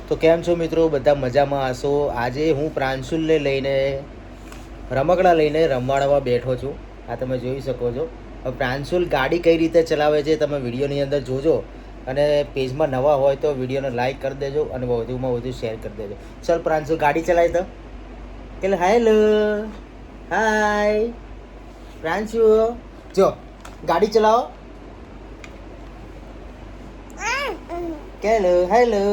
તો કેમ છો મિત્રો, બધા મજામાં હશો. આજે હું પ્રાંશુલને લઈને રમકડા લઈને રમાડવા બેઠો છું. આ તમે જોઈ શકો છો. હવે પ્રાંશુલ ગાડી કઈ રીતે ચલાવે છે તમે વિડીયોની અંદર જોજો, અને પેજમાં નવા હોય તો વિડીયોને લાઈક કરી દેજો અને વધુમાં વધુ શેર કરી દેજો. ચાલ પ્રાંશુલ ગાડી ચલાય તો એટલે હેલો હાય પ્રાંશુલ, જો ગાડી ચલાવો. Hello hello.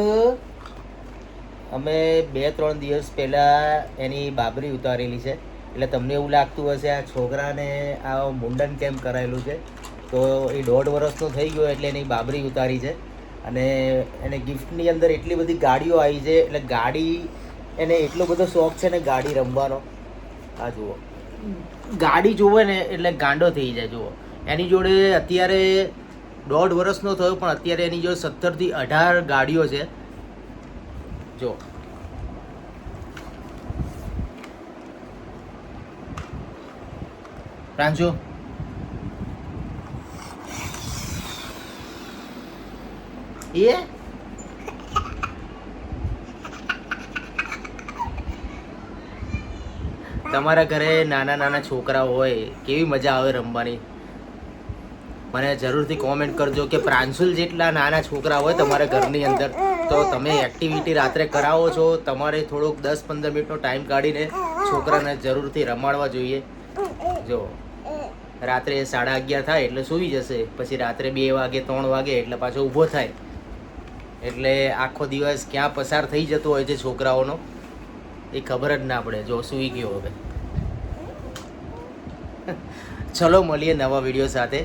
અમે 2-3 દિવસ પહેલાં એની બાબરી ઉતારેલી છે, એટલે તમને એવું લાગતું હશે આ છોકરાને આ મુંડન કેમ કરાયેલું છે. તો એ 1.5 વર્ષનો થઈ ગયો એટલે એની બાબરી ઉતારી છે. અને એને ગિફ્ટની અંદર એટલી બધી ગાડીઓ આવી છે, એટલે ગાડી એને એટલો બધો શોખ છે ને ગાડી રમવાનો. આ જુઓ, ગાડી જોવે ને એટલે ગાંડો થઈ જાય. જુઓ, એની જોડે અત્યારે 1.5 વર્ષનો થયો, પણ અત્યારે એની જોડે 17 થી 18 ગાડીઓ છે. જો પ્રાંશુ, એ તમારા ઘરે નાના નાના છોકરા હોય કેવી મજા આવે રમવાની? મને જરૂરથી કોમેન્ટ કરજો કે પ્રાંશુલ જેટલા નાના છોકરા હોય તમારા ઘરની અંદર તો તમે એક્ટિવિટી રાત્રે કરાવો છો. તમારે થોડોક 10-15 મિનિટનો ટાઈમ કાઢીને છોકરાને જરૂરથી રમાડવા જોઈએ. જો રાત્રે 11:30 થાય એટલે સૂઈ જશે, પછી રાત્રે 2 વાગે 3 વાગે એટલે પાછો ઊભો થાય, એટલે આખો દિવસ ક્યાં પસાર થઈ જતો હોય છે છોકરાઓનો એ ખબર જ ના પડે. જો સૂઈ ગયો. હવે ચલો મળીએ નવા વિડીયો સાથે.